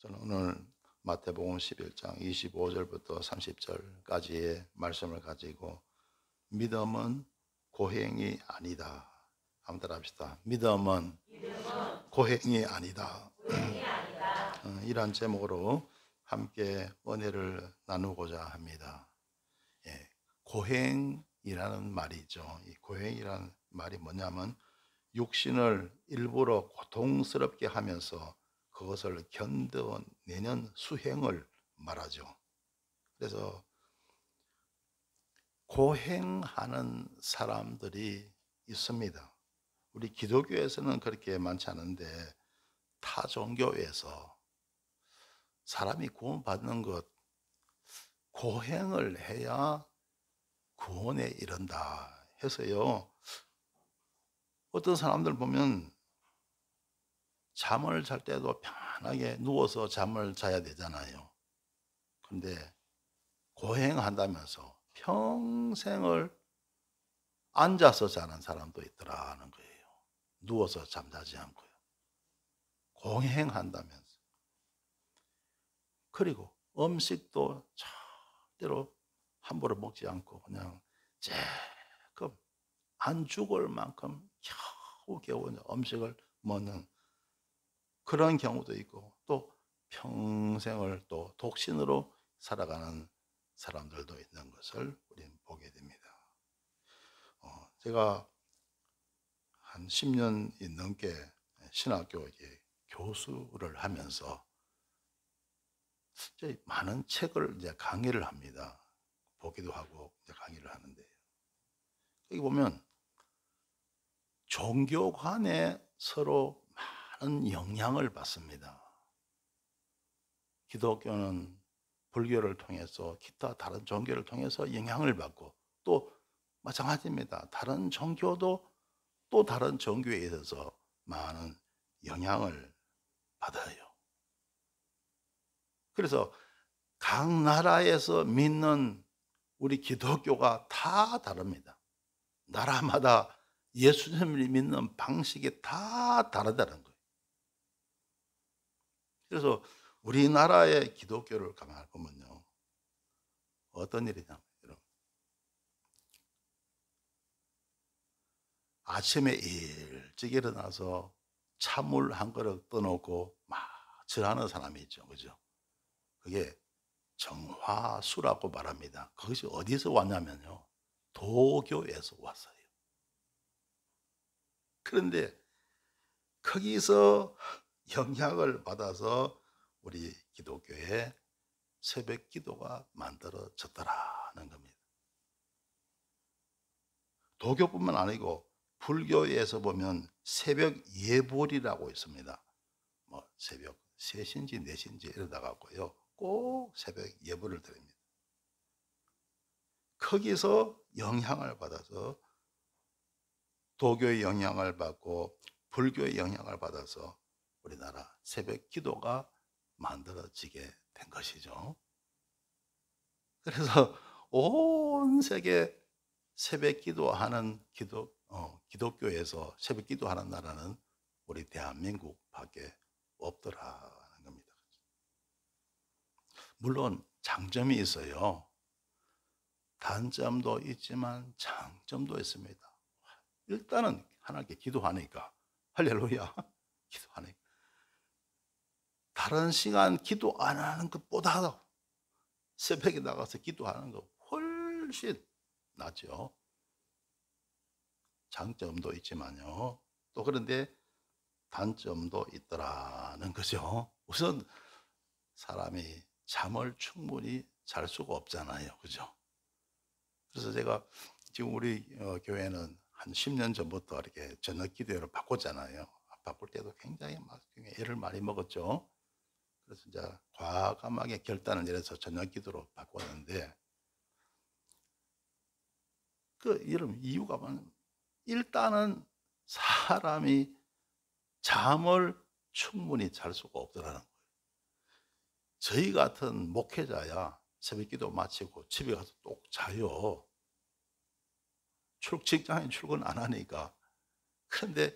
저는 오늘 마태복음 11장 25절부터 30절까지의 말씀을 가지고 믿음은 고행이 아니다. 한번 따라합시다. 믿음은 고행이 아니다. 이러한 제목으로 함께 은혜를 나누고자 합니다. 예, 고행이라는 말이죠. 이 고행이라는 말이 뭐냐면 육신을 일부러 고통스럽게 하면서 그것을 견뎌내는 수행을 말하죠. 그래서 고행하는 사람들이 있습니다. 우리 기독교에서는 그렇게 많지 않은데 타 종교에서 사람이 구원받는 것, 고행을 해야 구원에 이른다 해서요. 어떤 사람들 보면 잠을 잘 때도 편하게 누워서 잠을 자야 되잖아요. 그런데 고행한다면서 평생을 앉아서 자는 사람도 있더라는 거예요. 누워서 잠자지 않고요. 고행한다면서. 그리고 음식도 절대로 함부로 먹지 않고 그냥 조금 안 죽을 만큼 겨우겨우 음식을 먹는 그런 경우도 있고, 또 평생을 또 독신으로 살아가는 사람들도 있는 것을 우리는 보게 됩니다. 제가 한 10년이 넘게 신학교 교수를 하면서 많은 책을 이제 강의를 합니다. 보기도 하고 이제 강의를 하는데요. 여기 보면 종교 간에 서로 많은 영향을 받습니다. 기독교는 불교를 통해서 기타 다른 종교를 통해서 영향을 받고, 또 마찬가지입니다. 다른 종교도 또 다른 종교에 있어서 많은 영향을 받아요. 그래서 각 나라에서 믿는 우리 기독교가 다 다릅니다. 나라마다 예수님을 믿는 방식이 다 다르다는 거예요. 그래서 우리나라의 기독교를 가만히 보면요, 어떤 일이냐면, 여러분, 아침에 일찍 일어나서 찬물 한 그릇 떠놓고 막 절하는 사람이 있죠. 그죠? 그게 정화수라고 말합니다. 그것이 어디서 왔냐면요, 도교에서 왔어요. 그런데 거기서 영향을 받아서 우리 기독교의 새벽 기도가 만들어졌더라는 겁니다. 도교뿐만 아니고 불교에서 보면 새벽 예불이라고 있습니다. 뭐 새벽 3시인지 4시인지 이러다 갖고요, 꼭 새벽 예불을 드립니다. 거기서 영향을 받아서 도교의 영향을 받고 불교의 영향을 받아서 우리나라 새벽 기도가 만들어지게 된 것이죠. 그래서 온 세계 새벽 기도하는 기독교에서 새벽 기도하는 나라는 우리 대한민국밖에 없더라는 겁니다. 물론 장점이 있어요. 단점도 있지만 장점도 있습니다. 일단은 하나님께 기도하니까, 할렐루야, 기도하니까 다른 시간 기도 안 하는 것보다 새벽에 나가서 기도하는 거 훨씬 낫죠. 장점도 있지만요, 또 그런데 단점도 있더라는 거죠. 우선 사람이 잠을 충분히 잘 수가 없잖아요. 그죠? 그래서 제가 지금 우리 교회는 한 10년 전부터 이렇게 저녁 기도회로 바꿨잖아요. 바꿀 때도 굉장히 막 애를 많이 먹었죠. 그래서 이제 과감하게 결단을 내려서 저녁 기도로 바꿨는데, 이런 이유가 뭐냐면, 일단은 사람이 잠을 충분히 잘 수가 없더라는 거예요. 저희 같은 목회자야 새벽 기도 마치고 집에 가서 또 자요. 직장에 출근 안 하니까. 그런데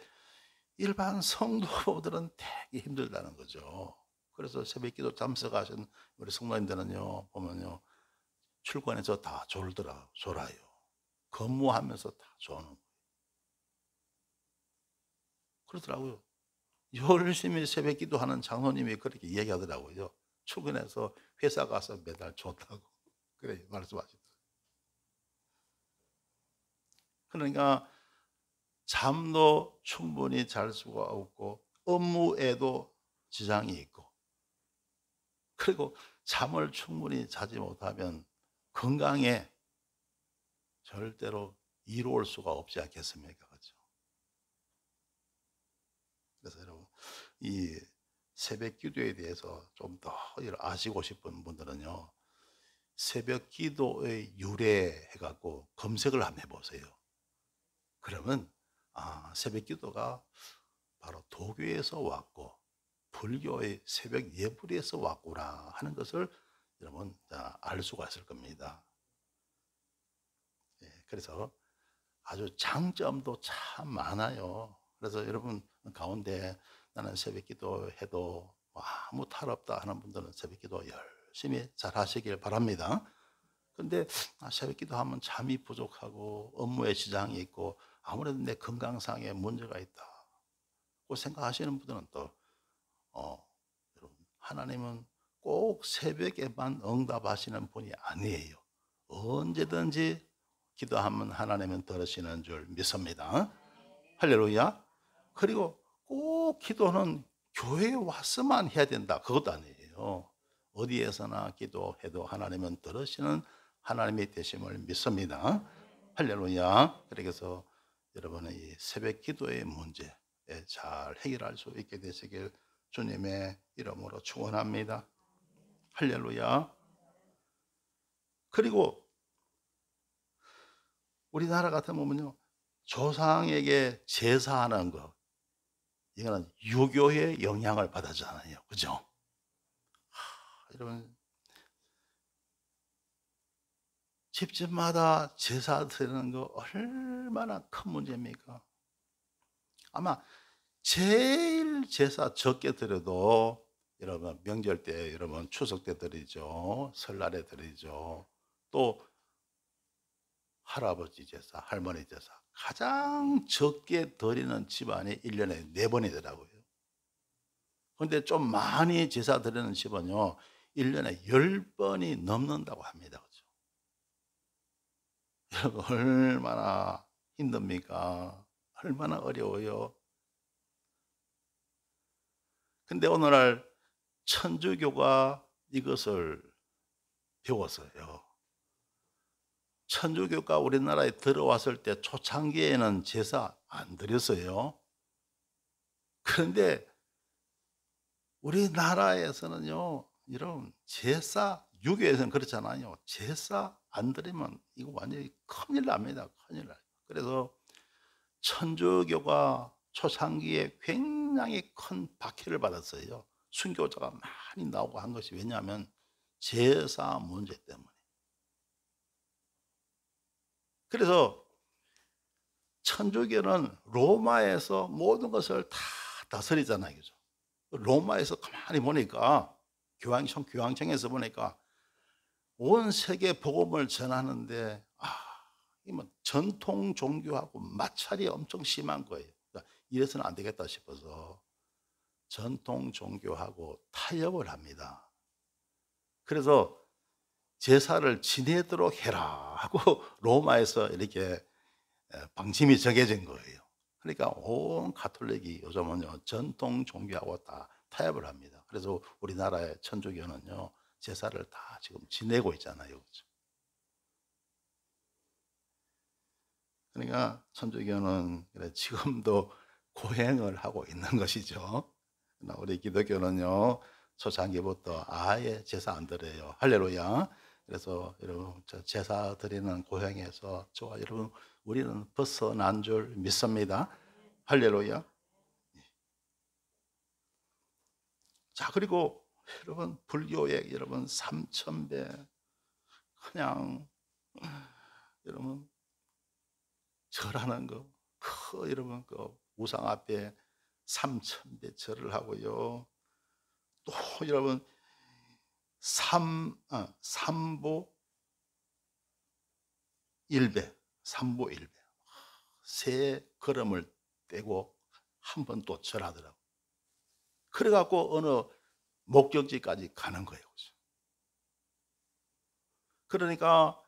일반 성도들은 되게 힘들다는 거죠. 그래서 새벽기도 참석하신 우리 성도님들은요 보면요 출근해서 다 졸아요. 근무하면서 다 조는 거예요. 그러더라고요. 열심히 새벽기도하는 장로님이 그렇게 이야기하더라고요. 출근해서 회사 가서 매달 줬다고 그래 말씀하시더라고요. 그러니까 잠도 충분히 잘 수가 없고 업무에도 지장이 있고, 그리고 잠을 충분히 자지 못하면 건강에 절대로 이로울 수가 없지 않겠습니까? 그렇죠? 그래서 여러분 이 새벽 기도에 대해서 좀 더 아시고 싶은 분들은요. 새벽 기도의 유래해 갖고 검색을 한번 해 보세요. 그러면 새벽 기도가 바로 도교에서 왔고 불교의 새벽 예불에서 왔구나 하는 것을 여러분 알 수가 있을 겁니다. 예, 그래서 아주 장점도 참 많아요. 그래서 여러분 가운데 나는 새벽 기도해도 뭐 아무 탈 없다 하는 분들은 새벽 기도 열심히 잘 하시길 바랍니다. 근데 새벽 기도하면 잠이 부족하고 업무에 지장이 있고 아무래도 내 건강상에 문제가 있다고 생각하시는 분들은 또 여러분 하나님은 꼭 새벽에만 응답하시는 분이 아니에요. 언제든지 기도하면 하나님은 들으시는 줄 믿습니다. 할렐루야. 그리고 꼭 기도는 교회에 와서만 해야 된다, 그것도 아니에요. 어디에서나 기도해도 하나님은 들으시는 하나님이 되심을 믿습니다. 할렐루야. 그래서 여러분의 이 새벽 기도의 문제 잘 해결할 수 있게 되시길 주님의 이름으로 축원합니다. 할렐루야. 그리고 우리나라 같은 보면요, 조상에게 제사하는 거, 이거는 유교의 영향을 받았잖아요. 그죠? 여러분, 집집마다 제사 드리는 거 얼마나 큰 문제입니까? 아마 제일 제사 적게 드려도 여러분 명절 때, 여러분 추석 때 드리죠. 설날에 드리죠. 또 할아버지 제사, 할머니 제사 가장 적게 드리는 집안이 1년에 4번이더라고요. 근데 좀 많이 제사 드리는 집은요 1년에 10번이 넘는다고 합니다. 그죠? 여러분 얼마나 힘듭니까? 얼마나 어려워요. 근데 오늘날 천주교가 이것을 배웠어요. 천주교가 우리나라에 들어왔을 때 초창기에는 제사 안 드렸어요. 그런데 우리나라에서는요, 여러분 제사, 유교에서는 그렇잖아요. 제사 안 드리면 이거 완전히 큰일 납니다. 큰일 나요. 그래서 천주교가 초창기에 굉장히 큰 박해를 받았어요. 순교자가 많이 나오고 한 것이 왜냐하면 제사 문제 때문에. 그래서 천주교는 로마에서 모든 것을 다 다스리잖아요. 그죠? 로마에서 가만히 보니까 교황청에서 보니까 온 세계 복음을 전하는데 이뭐 전통 종교하고 마찰이 엄청 심한 거예요. 그러니까 이래서는 안 되겠다 싶어서 전통 종교하고 타협을 합니다. 그래서 제사를 지내도록 해라 하고 로마에서 이렇게 방침이 정해진 거예요. 그러니까 온 가톨릭이 요즘은요 전통 종교하고 다 타협을 합니다. 그래서 우리나라의 천주교는요 제사를 다 지금 지내고 있잖아요. 그렇죠? 그러니까 천주교는 지금도 고행을 하고 있는 것이죠. 그러나 우리 기독교는요 초창기부터 아예 제사 안 드려요. 할렐루야. 그래서 여러분 제사 드리는 고행에서 저와 여러분 우리는 벗어난 줄 믿습니다. 할렐루야. 자, 그리고 여러분 불교의 여러분 삼천배 그냥 여러분 절하는 거, 여러분 그 우상 앞에 삼천배 절을 하고요. 또 여러분 삼보 일배, 삼보 일배. 세 걸음을 떼고 한 번 또 절하더라고. 그래 갖고 어느 목적지까지 가는 거예요. 그러니까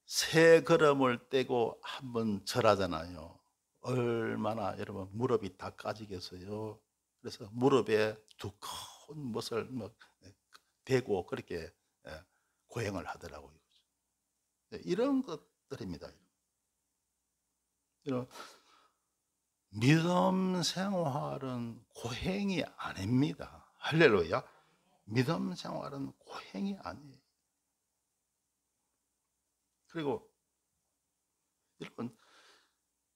세 걸음을 떼고 한 번 절하잖아요. 얼마나 여러분 무릎이 다 까지겠어요. 그래서 무릎에 두꺼운 못을 대고 그렇게 고행을 하더라고요. 이런 것들입니다. 이런 믿음 생활은 고행이 아닙니다. 할렐루야. 믿음 생활은 고행이 아니에요. 그리고 여러분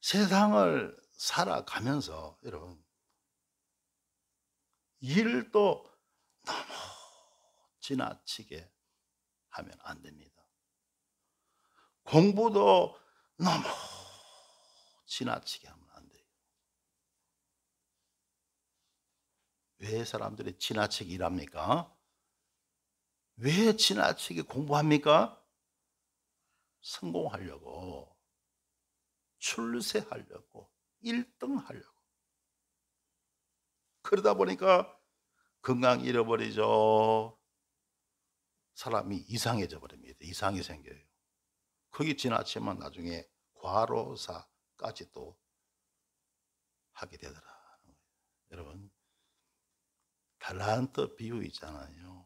세상을 살아가면서 여러분 일도 너무 지나치게 하면 안 됩니다. 공부도 너무 지나치게 하면 안 돼요. 왜 사람들이 지나치게 일합니까? 왜 지나치게 공부합니까? 성공하려고, 출세하려고, 1등 하려고. 그러다 보니까 건강 잃어버리죠. 사람이 이상해져 버립니다. 이상이 생겨요. 거기 지나치면 나중에 과로사까지 또 하게 되더라. 여러분 달란트 비유 있잖아요.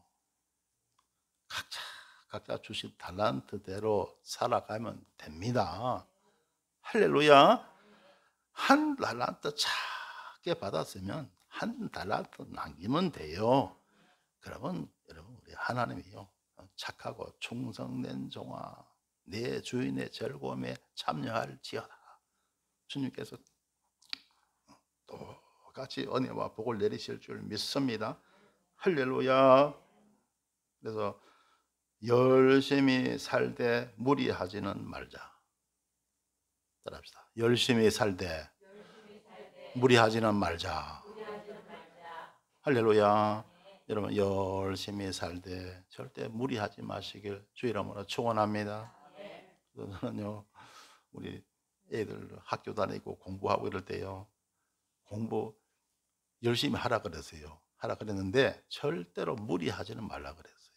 각자 주신 달란트대로 살아가면 됩니다. 할렐루야. 한 달란트 작게 받았으면 한 달란트 남기면 돼요. 그러면 여러분 우리 하나님이요 착하고 충성된 종아 내 주인의 즐거움에 참여할지어다. 주님께서 똑같이 은혜와 복을 내리실 줄 믿습니다. 할렐루야. 그래서 열심히 살되 무리하지는 말자. 따라합시다. 열심히 살되 무리하지는 말자. 할렐루야. 여러분 열심히 살되 절대 무리하지 마시길 주 이름으로 축원합니다. 저는요 우리 애들 학교 다니고 공부하고 이럴 때요 공부 열심히 하라 그랬어요. 하라 그랬는데 절대로 무리하지는 말라 그랬어요.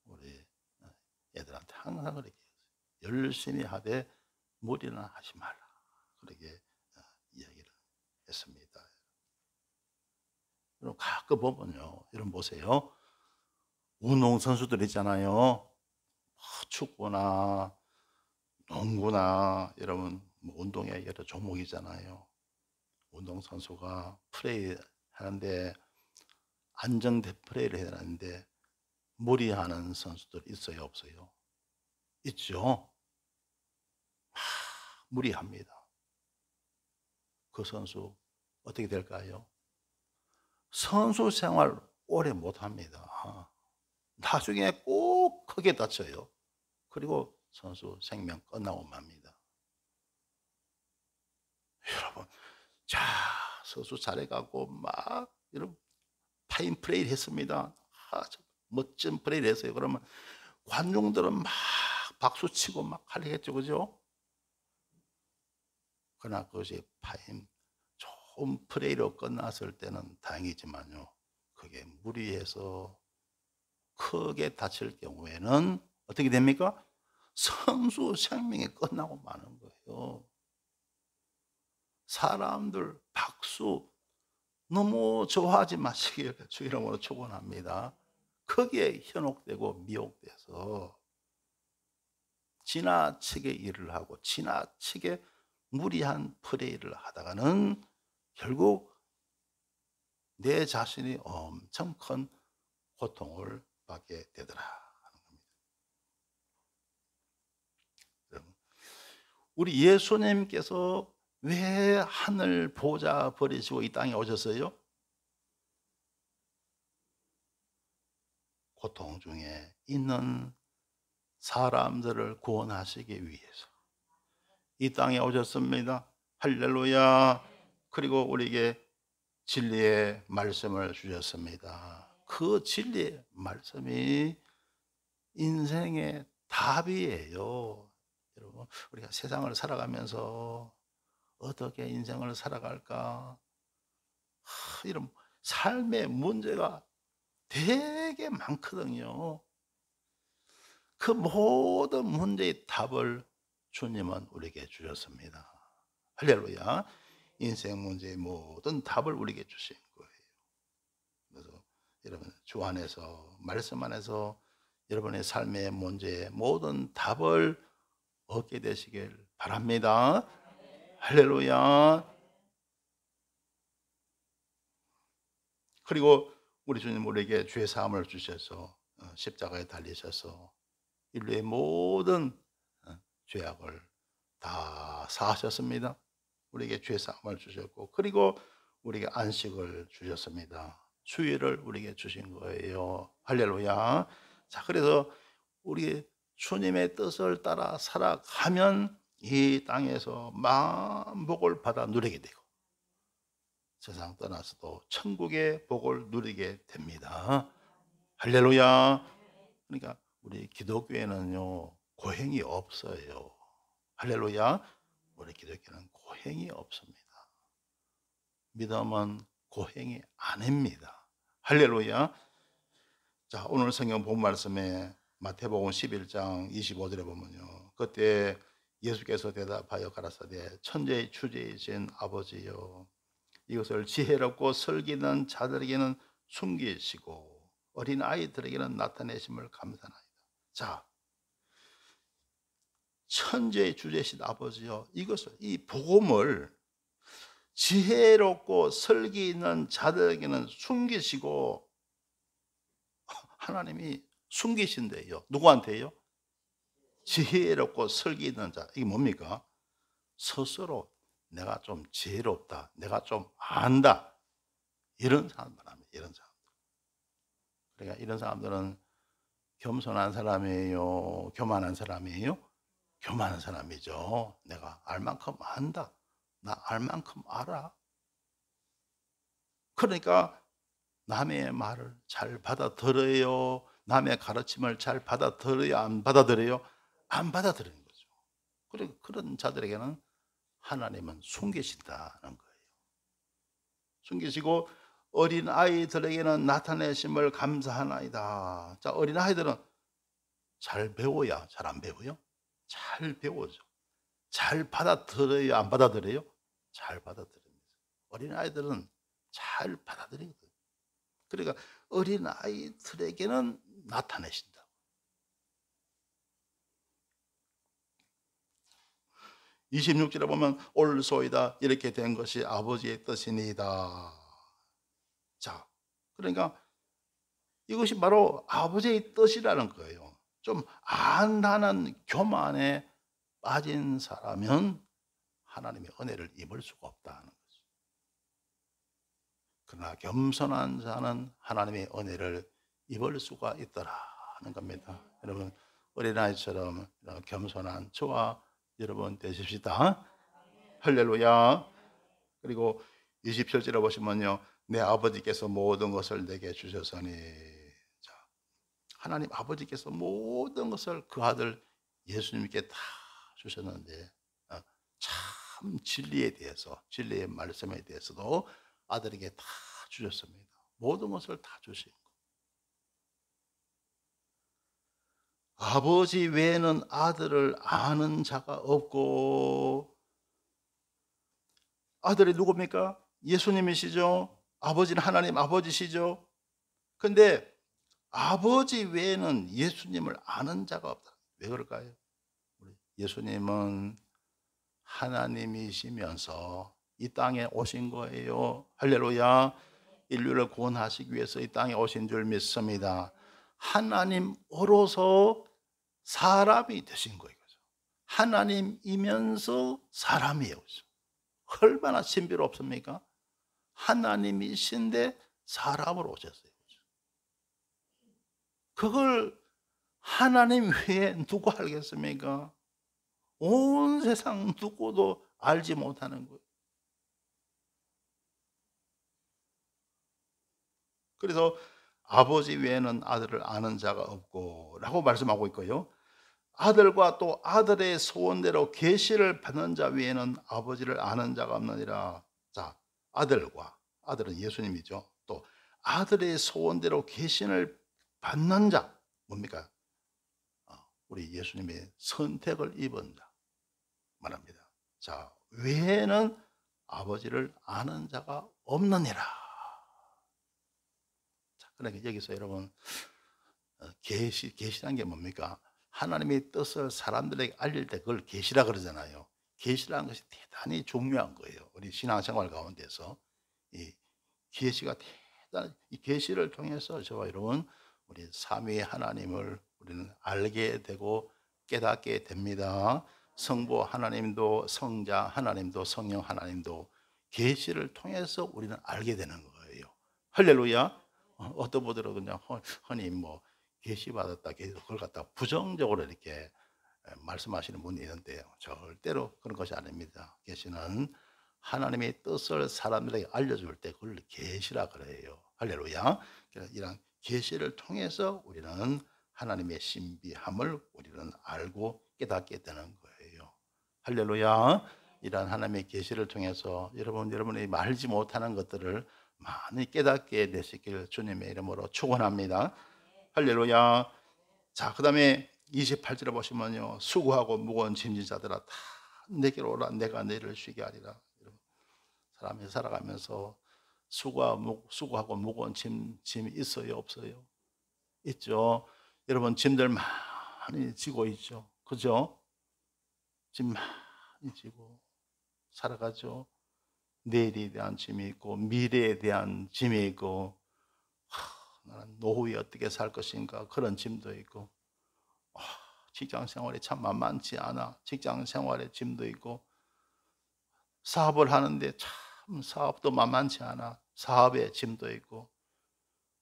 우리 애들한테 항상 그렇게 했어요. 열심히 하되 무리는 하지 말라. 그렇게 이야기를 했습니다. 여러분 가끔 보면요. 여러분 보세요. 운동선수들 있잖아요. 축구나 농구나 여러분 운동의 여러 종목이잖아요. 운동선수가 플레이 하는데 안정된 플레이를 해야 하는데 무리하는 선수들 있어요 없어요? 있죠. 무리합니다. 그 선수 어떻게 될까요? 선수 생활 오래 못합니다. 나중에 꼭 크게 다쳐요. 그리고 선수 생명 끝나고 맙니다. 여러분 자 선수 잘해갖고 막 이런 파인 플레이를 했습니다. 멋진 플레이를 했어요. 그러면 관중들은 막 박수치고 막 하겠죠. 그죠? 그러나 그것이 파인 좋은 플레이로 끝났을 때는 다행이지만요. 그게 무리해서 크게 다칠 경우에는 어떻게 됩니까? 선수 생명이 끝나고 마는 거예요. 사람들 박수 너무 좋아하지 마시길 주 이름으로 축원합니다. 거기에 현혹되고 미혹돼서 지나치게 일을 하고 지나치게 무리한 플레이를 하다가는 결국 내 자신이 엄청 큰 고통을 받게 되더라 하는 겁니다. 우리 예수님께서 왜 하늘 보좌 버리시고 이 땅에 오셨어요? 고통 중에 있는 사람들을 구원하시기 위해서 이 땅에 오셨습니다. 할렐루야. 그리고 우리에게 진리의 말씀을 주셨습니다. 그 진리의 말씀이 인생의 답이에요. 여러분, 우리가 세상을 살아가면서 어떻게 인생을 살아갈까? 이런 삶의 문제가 되게 많거든요. 그 모든 문제의 답을 주님은 우리에게 주셨습니다. 할렐루야. 인생 문제의 모든 답을 우리에게 주신 거예요. 그래서 여러분, 주 안에서, 말씀 안에서 여러분의 삶의 문제의 모든 답을 얻게 되시길 바랍니다. 할렐루야. 그리고 우리 주님 우리에게 죄 사함을 주셔서 십자가에 달리셔서 인류의 모든 죄악을 다 사하셨습니다. 우리에게 죄 사함을 주셨고, 그리고 우리에게 안식을 주셨습니다. 주일을 우리에게 주신 거예요. 할렐루야. 자, 그래서 우리 주님의 뜻을 따라 살아가면 이 땅에서 만복을 받아 누리게 되고, 세상 떠나서도 천국의 복을 누리게 됩니다. 할렐루야. 그러니까 우리 기독교에는요, 고행이 없어요. 할렐루야. 우리 기독교는 고행이 없습니다. 믿음은 고행이 아닙니다. 할렐루야. 자, 오늘 성경 본 말씀에 마태복음 11장 25절에 보면요, 그때 예수께서 대답하여 가라사대 천지의 주제이신 아버지여, 이것을 지혜롭고 슬기는 자들에게는 숨기시고 어린 아이들에게는 나타내심을 감사하나이다. 자, 천지의 주제이신 아버지여, 이것을, 이 복음을 지혜롭고 슬기 있는 자들에게는 숨기시고, 하나님이 숨기신대요. 누구한테요? 지혜롭고 슬기 있는 자. 이게 뭡니까? 스스로 내가 좀 지혜롭다, 내가 좀 안다, 이런 사람 말합니다. 이런 사람들. 그러니까 이런 사람들은 겸손한 사람이에요, 교만한 사람이에요? 교만한 사람이죠. 내가 알 만큼 안다, 나 알 만큼 알아. 그러니까 남의 말을 잘 받아들여요? 남의 가르침을 잘 받아들여요? 안 받아들여요? 안 받아들이는 거죠. 그리고 그런 자들에게는 하나님은 숨기신다는 거예요. 숨기시고 어린 아이들에게는 나타내심을 감사하나이다. 자, 어린 아이들은 잘 배워야, 잘 안 배워요? 잘 배우죠. 잘 받아들여요, 안 받아들여요? 잘 받아들입니다. 어린 아이들은 잘 받아들이거든요. 그러니까 어린 아이들에게는 나타내신다. 26절에 보면 올소이다, 이렇게 된 것이 아버지의 뜻이니이다. 자, 그러니까 이것이 바로 아버지의 뜻이라는 거예요. 좀 안다는 교만에 빠진 사람은 하나님의 은혜를 입을 수가 없다는 거죠. 그러나 겸손한 자는 하나님의 은혜를 입을 수가 있더라는 겁니다. 여러분, 어린아이처럼 겸손한 저와 여러분 되십시다. 할렐루야. 그리고 27절에 보시면요, 내 아버지께서 모든 것을 내게 주셨으니. 자, 하나님 아버지께서 모든 것을 그 아들 예수님께 다 주셨는데, 참 진리에 대해서, 진리의 말씀에 대해서도 아들에게 다 주셨습니다. 모든 것을 다 주신 거. 아버지 외에는 아들을 아는 자가 없고, 아들이 누굽니까? 예수님이시죠. 아버지는 하나님 아버지시죠. 근데 아버지 외에는 예수님을 아는 자가 없다. 왜 그럴까요? 예수님은 하나님이시면서 이 땅에 오신 거예요. 할렐루야. 인류를 구원하시기 위해서 이 땅에 오신 줄 믿습니다. 하나님으로서 사람이 되신 거예요. 하나님이면서 사람이에요. 얼마나 신비롭습니까? 하나님이신데 사람으로 오셨어요. 그걸 하나님 외에 누가 알겠습니까? 온 세상 누구도 알지 못하는 거예요. 그래서 아버지 외에는 아들을 아는 자가 없고 라고 말씀하고 있고요. 아들과 또 아들의 소원대로 계시를 받는 자 외에는 아버지를 아는 자가 없느니라. 자, 아들과, 아들은 예수님이죠. 또 아들의 소원대로 계시를 받는 자, 뭡니까? 우리 예수님의 선택을 입은 자 말합니다. 자, 외에는 아버지를 아는 자가 없느니라. 자, 그러니까 여기서 여러분, 계시란 게 뭡니까? 하나님의 뜻을 사람들에게 알릴 때 그걸 계시라 그러잖아요. 계시라는 것이 대단히 중요한 거예요. 우리 신앙생활 가운데서 이 계시가 대단, 이 계시를 통해서 저와 여러분, 우리 삼위의 하나님을 우리는 알게 되고 깨닫게 됩니다. 성부 하나님도, 성자 하나님도, 성령 하나님도 계시를 통해서 우리는 알게 되는 거예요. 할렐루야. 어떤 분들은 그냥 흔히 뭐 계시 받았다, 그걸 갖다 부정적으로 이렇게 말씀하시는 분이 있는데요, 절대로 그런 것이 아닙니다. 계시는 하나님의 뜻을 사람들에게 알려줄 때 그걸 계시라 그래요. 할렐루야. 이런 계시를 통해서 우리는 하나님의 신비함을 우리는 알고 깨닫게 되는 거예요. 할렐루야. 이러한 하나님의 계시를 통해서 여러분이 알지 못하는 것들을 많이 깨닫게 되시길 주님의 이름으로 축원합니다. 할렐루야. 자, 그 다음에 28절에 보시면요, 수고하고 무거운 짐진 자들아 다 내게로 오라. 내가 너희를 쉬게 하리라. 사람이 살아가면서 수고하고 무거운 짐이 있어요, 없어요? 있죠. 여러분, 짐들 많이 지고 있죠. 그죠? 짐 많이 지고 살아가죠. 내일에 대한 짐이 있고 미래에 대한 짐이 있고, 나는 노후에 어떻게 살 것인가 그런 짐도 있고, 직장 생활이 참 만만치 않아. 직장 생활의 짐도 있고, 사업을 하는데 참 사업도 만만치 않아. 사업의 짐도 있고,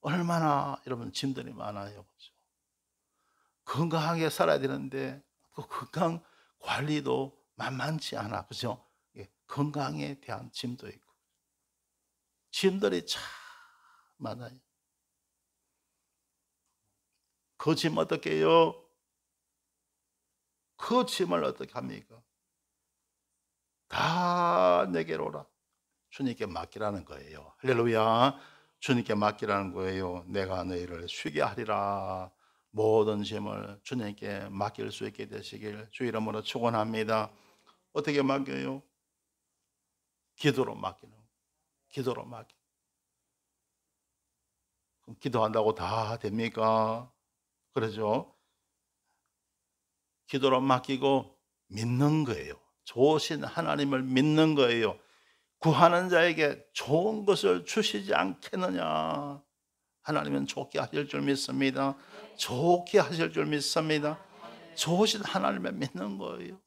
얼마나 여러분 짐들이 많아요. 그렇죠? 건강하게 살아야 되는데 그 건강 관리도 만만치 않아. 그죠? 건강에 대한 짐도 있고, 짐들이 참 많아요. 그 짐 어떻게 해요? 그 짐을 어떻게 합니까? 다 내게로 오라. 주님께 맡기라는 거예요. 할렐루야. 주님께 맡기라는 거예요. 내가 너희를 쉬게 하리라. 모든 짐을 주님께 맡길 수 있게 되시길 주 이름으로 축원합니다. 어떻게 맡겨요? 기도로 맡기는 거예요. 기도로 맡기. 그럼 기도한다고 다 됩니까? 그러죠. 기도로 맡기고 믿는 거예요. 좋으신 하나님을 믿는 거예요. 구하는 자에게 좋은 것을 주시지 않겠느냐. 하나님은 좋게 하실 줄 믿습니다. 좋게 하실 줄 믿습니다. 좋으신 하나님을 믿는 거예요.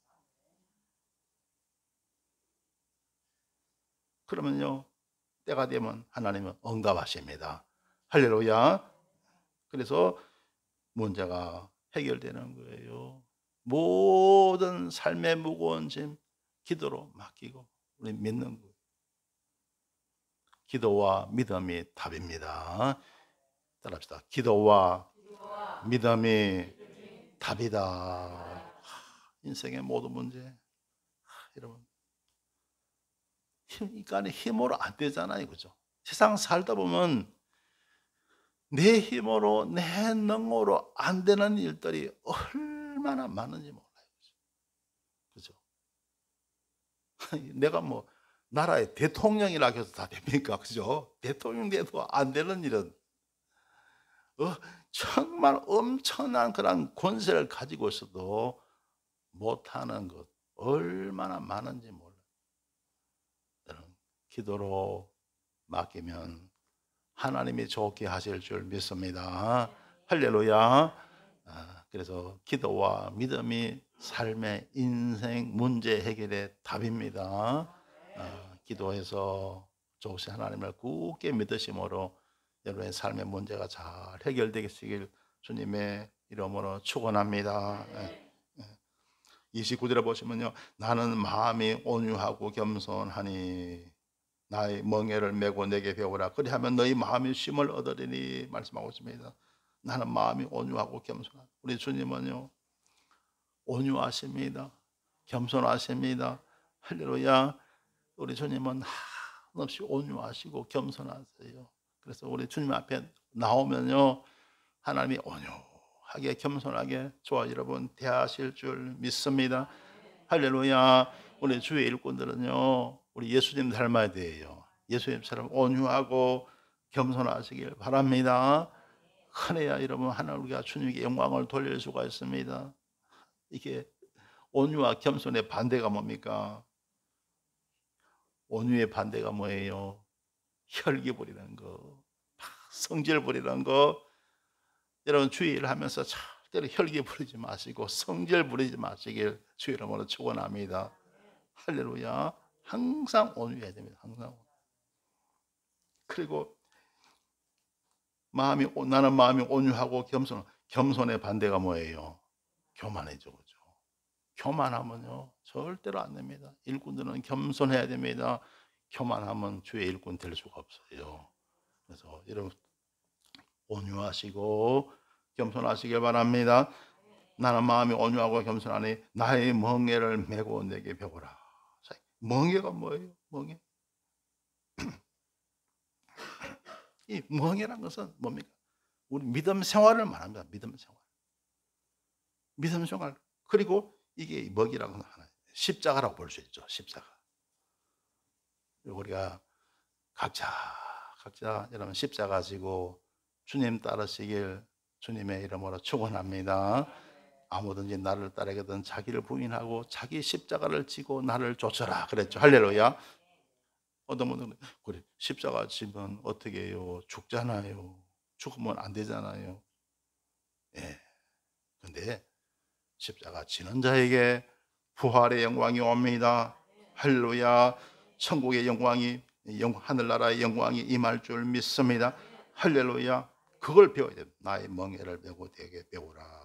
그러면요, 때가 되면 하나님은 응답하십니다. 할렐루야. 그래서 문제가 해결되는 거예요. 모든 삶의 무거운 짐 기도로 맡기고 우리 믿는 거예요. 기도와 믿음이 답입니다. 따라합시다. 기도와 믿음이 답이다. 인생의 모든 문제, 여러분, 인간의 힘으로 안 되잖아요. 그죠? 세상 살다 보면 내 힘으로, 내 능으로 안 되는 일들이 얼마나 많은지 몰라요. 그죠? 내가 뭐 나라의 대통령이라 해서 다 됩니까? 그죠? 대통령 돼도 안 되는 일은 정말 엄청난 그런 권세를 가지고 있어도 못하는 것 얼마나 많은지 몰라요. 기도로 맡기면 하나님이 좋게 하실 줄 믿습니다. 할렐루야. 그래서 기도와 믿음이 삶의 인생 문제 해결의 답입니다. 기도해서 좋으신 하나님을 굳게 믿으심으로 여러분의 삶의 문제가 잘 해결되시길 주님의 이름으로 축원합니다. 29절에 보시면요, 나는 마음이 온유하고 겸손하니 나의 멍에를 메고 내게 배우라. 그리하면 너희 마음이 쉼을 얻으리니 말씀하고 있습니다. 나는 마음이 온유하고 겸손하다. 우리 주님은요 온유하십니다. 겸손하십니다. 할렐루야. 우리 주님은 한없이 온유하시고 겸손하세요. 그래서 우리 주님 앞에 나오면요 하나님이 온유하게 겸손하게 저와 여러분 대하실 줄 믿습니다. 할렐루야. 우리 주의 일꾼들은요 우리 예수님 닮아야 돼요. 예수님처럼 온유하고 겸손하시길 바랍니다. 그래야 여러분 하나님 우리가 주님께 영광을 돌릴 수가 있습니다. 이게 온유와 겸손의 반대가 뭡니까? 온유의 반대가 뭐예요? 혈기 부리는 거, 성질 부리는 거. 여러분 주의 일을 하면서 절대로 혈기 부리지 마시고 성질 부리지 마시길 주의 이름으로 축원합니다. 할렐루야. 항상 온유해야 됩니다. 항상. 그리고 나는 마음이 온유하고 겸손의 반대가 뭐예요? 교만해져. 그죠? 교만하면요 절대로 안 됩니다. 일꾼들은 겸손해야 됩니다. 교만하면 주의 일꾼 될 수가 없어요. 그래서 여러분 온유하시고 겸손하시길 바랍니다. 나는 마음이 온유하고 겸손하니 나의 멍에를 메고 내게 배우라. 멍에가 뭐예요? 멍에. 이 멍에란 것은 뭡니까? 우리 믿음 생활을 말합니다. 믿음 생활. 믿음 생활. 그리고 이게 먹이라고 하나 십자가라고 볼 수 있죠. 십자가. 우리가 각자 여러분 십자가 지고 주님 따르시길 주님의 이름으로 축원합니다. 아무든지 나를 따르거든 자기를 부인하고 자기 십자가를 지고 나를 쫓아라 그랬죠. 할렐루야. 어떤 분들은 그래 십자가 지면 어떻게 해요? 죽잖아요. 죽으면 안 되잖아요. 예. 근데 십자가 지는 자에게 부활의 영광이 옵니다. 할렐루야. 천국의 영광이 하늘나라의 영광이 임할 줄 믿습니다. 할렐루야. 그걸 배워야 됩니다. 나의 멍에를 메고 되게 배우라.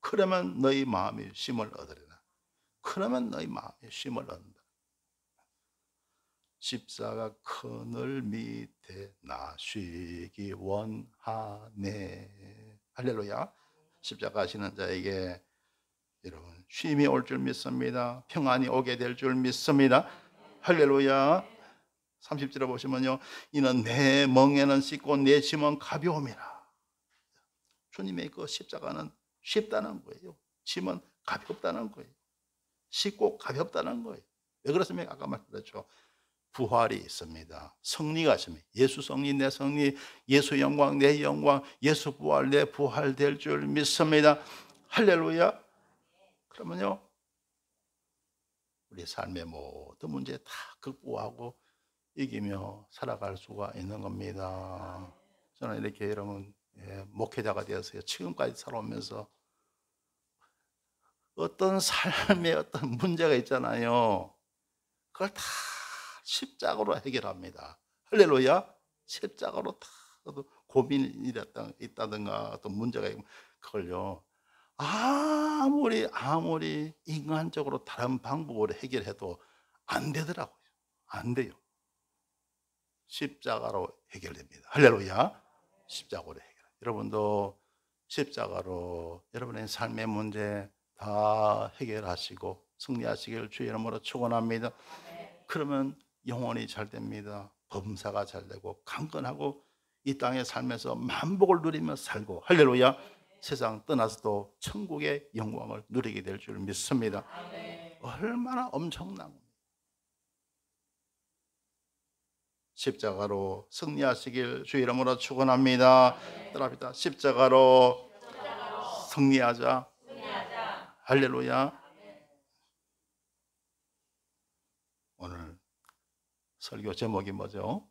그러면 너희 마음이 쉼을 얻으리라. 그러면 너희 마음이 쉼을 얻는다. 십자가 그늘 밑에 나 쉬기 원하네. 할렐루야. 십자가 지는 자에게 여러분 쉼이 올 줄 믿습니다. 평안이 오게 될 줄 믿습니다. 할렐루야. 30절에 보시면요 이는 내 멍에는 씻고 내 짐은 가벼움이라. 주님의 그 십자가는 쉽다는 거예요. 짐은 가볍다는 거예요. 쉽고 가볍다는 거예요. 왜 그렇습니까? 아까 말씀드렸죠. 부활이 있습니다. 승리가 있습니다. 예수 승리 내 승리, 예수 영광 내 영광, 예수 부활 내 부활 될 줄 믿습니다. 할렐루야. 그러면요 우리 삶의 모든 문제 다 극복하고 이기며 살아갈 수가 있는 겁니다. 저는 이렇게 여러분 목회자가 되었어요. 지금까지 살아오면서 어떤 삶에 어떤 문제가 있잖아요. 그걸 다 십자가로 해결합니다. 할렐루야. 십자가로 다 고민이 있다든가 어떤 문제가 있고 그걸요 아무리 인간적으로 다른 방법으로 해결해도 안 되더라고요. 안 돼요. 십자가로 해결됩니다. 할렐루야. 십자가로 해결. 여러분도 십자가로 여러분의 삶의 문제 다 해결하시고 승리하시길 주의 이름으로 축원합니다. 그러면 영혼이 잘 됩니다. 범사가 잘 되고 강건하고 이 땅의 삶에서 만복을 누리며 살고 할렐루야. 세상 떠나서도 천국의 영광을 누리게 될 줄 믿습니다. 얼마나 엄청난 십자가로 승리하시길 주의 이름으로 축원합니다. 따라합니다. 십자가로 승리하자. 할렐루야. 오늘 설교 제목이 뭐죠?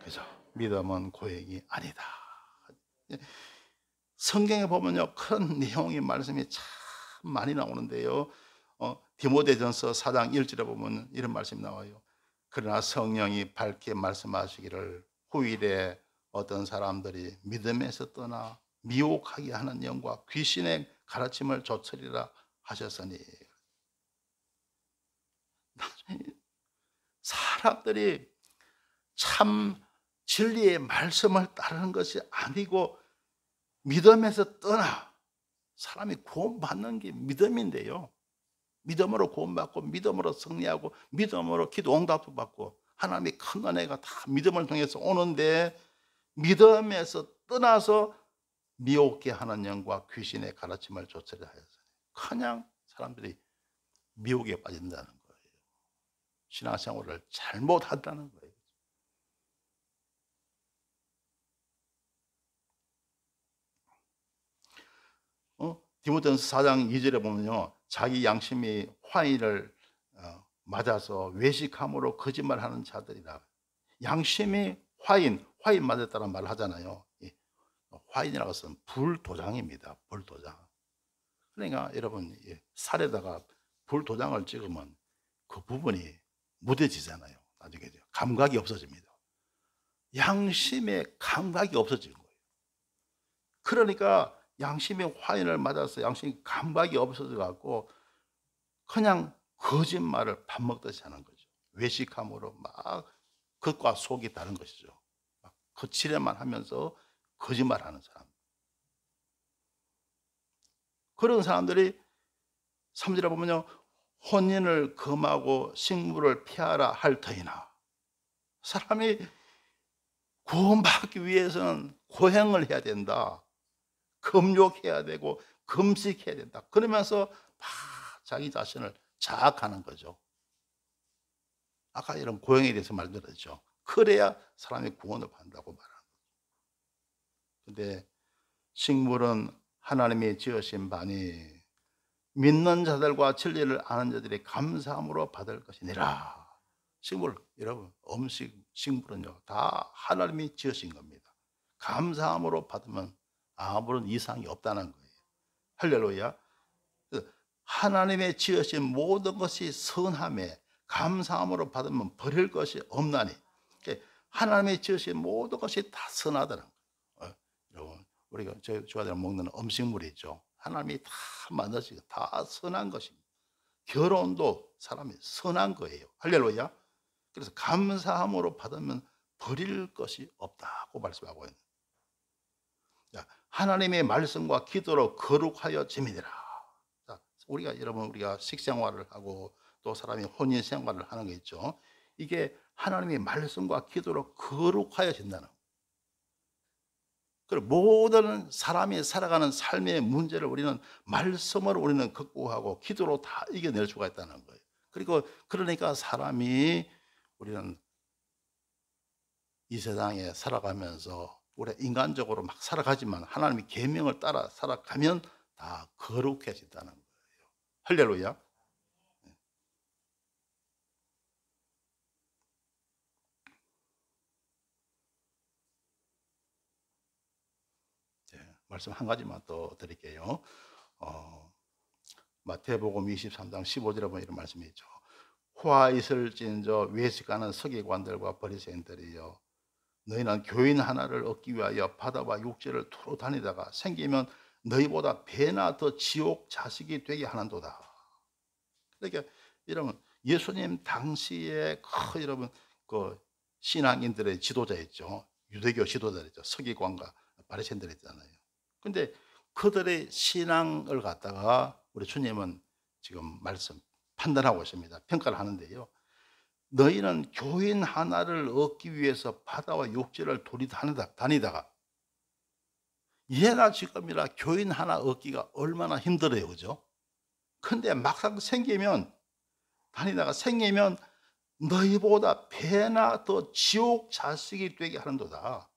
그죠? 믿음은 고행이 아니다. 성경에 보면요 큰 내용의 말씀이 참 많이 나오는데요 디모데전서 4장 1절에 보면 이런 말씀이 나와요. 그러나 성령이 밝게 말씀하시기를 후일에 어떤 사람들이 믿음에서 떠나 미혹하게 하는 영과 귀신의 가르침을 좇으리라 하셨으니 사람들이 참 진리의 말씀을 따르는 것이 아니고 믿음에서 떠나 사람이 구원받는 게 믿음인데요. 믿음으로 구원받고 믿음으로 승리하고 믿음으로 기도 응답도 받고 하나님의 큰 은혜가 다 믿음을 통해서 오는데 믿음에서 떠나서 미혹게 하는 영과 귀신의 가르침을 좇으려 하였으니 그냥 사람들이 미혹에 빠진다는 거예요. 신앙생활을 잘못한다는 거예요. 디모데전서 4장 2절에 보면요, 자기 양심이 화인을 맞아서 외식함으로 거짓말하는 자들이라. 양심이 화인 맞았다는 말을 하잖아요. 화인이라고 해서 불도장입니다. 불도장. 그러니까 여러분, 살에다가 불도장을 찍으면 그 부분이 무뎌지잖아요. 나중에 감각이 없어집니다. 양심의 감각이 없어진 거예요. 그러니까 양심의 화인을 맞아서 양심의 감각이 없어져 갖고 그냥 거짓말을 밥 먹듯이 하는 거죠. 외식함으로 막 겉과 속이 다른 것이죠. 막 거칠에만 하면서 거짓말하는 사람. 그런 사람들이 3절에 보면요, 혼인을 금하고 식물을 피하라 할 터이나. 사람이 구원받기 위해서는 고행을 해야 된다. 금욕해야 되고 금식해야 된다. 그러면서 막 자기 자신을 자학하는 거죠. 아까 이런 고행에 대해서 말드렸죠. 그래야 사람이 구원을 받는다고 말하는 거죠. 근데 식물은 하나님이 지으신 바니 믿는 자들과 진리를 아는 자들이 감사함으로 받을 것이니라. 식물, 여러분, 식물은요 다 하나님이 지으신 겁니다. 감사함으로 받으면 아무런 이상이 없다는 거예요. 할렐루야. 하나님의 지으신 모든 것이 선함에 감사함으로 받으면 버릴 것이 없나니. 하나님의 지으신 모든 것이 다 선하다는 거예요. 여러분, 우리가 저희가 먹는 음식물이 있죠. 하나님이 다 만드시고 다 선한 것입니다. 결혼도 사람이 선한 거예요. 할렐루야. 그래서 감사함으로 받으면 버릴 것이 없다고 말씀하고 있는. 하나님의 말씀과 기도로 거룩하여 짐이니라. 우리가 식생활을 하고 또 사람이 혼인 생활을 하는 게 있죠. 이게 하나님의 말씀과 기도로 거룩하여진다는 거예요. 그리고 모든 사람이 살아가는 삶의 문제를 우리는 말씀으로 우리는 극복하고 기도로 다 이겨낼 수가 있다는 거예요. 그리고 그러니까 사람이 우리는 이 세상에 살아가면서 우리 인간적으로 막 살아가지만 하나님의 계명을 따라 살아가면 다 거룩해진다는 거예요. 할렐루야. 네, 말씀 한 가지만 더 드릴게요. 마태복음 23장 15절에 보면 이런 말씀이 있죠. 화 있을진저 외식하는 서기관들과 바리새인들이여, 너희는 교인 하나를 얻기 위하여 바다와 육지를 두루 다니다가 생기면 너희보다 배나 더 지옥 자식이 되게 하는도다. 그러니까 여러분, 예수님 당시에 여러분 그 신앙인들의 지도자였죠. 유대교 지도자였죠. 서기관과 바리새인들 있잖아요. 근데 그들의 신앙을 갖다가 우리 주님은 지금 말씀 판단하고 있습니다. 평가를 하는데요. 너희는 교인 하나를 얻기 위해서 바다와 육지를 둘이 다니다가, 예나 지금이라 교인 하나 얻기가 얼마나 힘들어요. 그죠? 근데 막상 다니다가 생기면 너희보다 배나 더 지옥 자식이 되게 하는도다.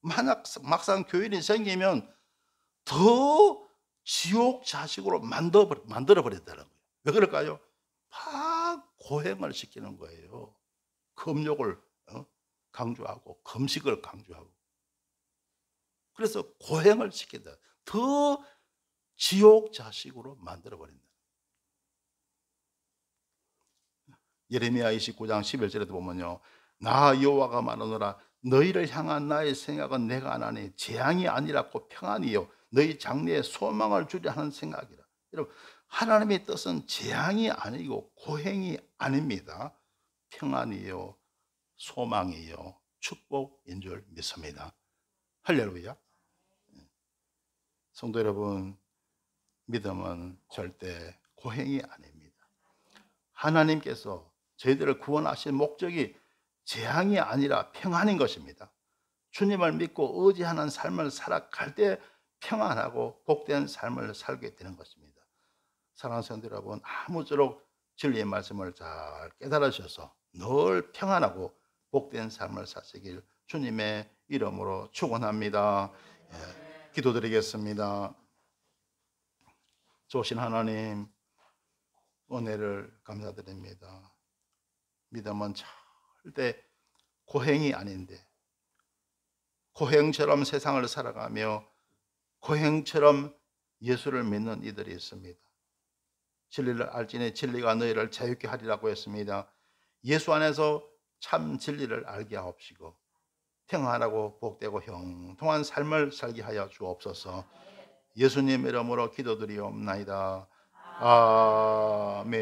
만약 막상 교인이 생기면 더 지옥 자식으로 만들어 버렸다는 거예요. 왜 그럴까요? 막 고행을 시키는 거예요. 금욕을 강조하고 금식을 강조하고. 그래서 고행을 시킨다. 더 지옥 자식으로 만들어 버린다. 예레미야 29장 11절에도 보면요, 나 여호와가 말하노라, 너희를 향한 나의 생각은 내가 안 하니 재앙이 아니라고 평안이요 너희 장래에 소망을 주려 하는 생각이라. 여러분, 하나님의 뜻은 재앙이 아니고 고행이 아닙니다. 평안이요, 소망이요, 축복인 줄 믿습니다. 할렐루야. 성도 여러분, 믿음은 절대 고행이 아닙니다. 하나님께서 저희들을 구원하신 목적이 재앙이 아니라 평안인 것입니다. 주님을 믿고 의지하는 삶을 살아갈 때 평안하고 복된 삶을 살게 되는 것입니다. 사랑하는 성도 여러분, 아무쪼록 진리의 말씀을 잘 깨달으셔서 늘 평안하고 복된 삶을 사시길 주님의 이름으로 축원합니다. 기도드리겠습니다. 좋으신 하나님, 은혜를 감사드립니다. 믿음은 절대 고행이 아닌데 고행처럼 세상을 살아가며 고행처럼 예수를 믿는 이들이 있습니다. 진리를 알지니 진리가 너희를 자유케 하리라고 했습니다. 예수 안에서 참 진리를 알게 하옵시고 평안하고 복되고 형통한 삶을 살게 하여 주옵소서. 예수님 이름으로 기도드리옵나이다. 아멘.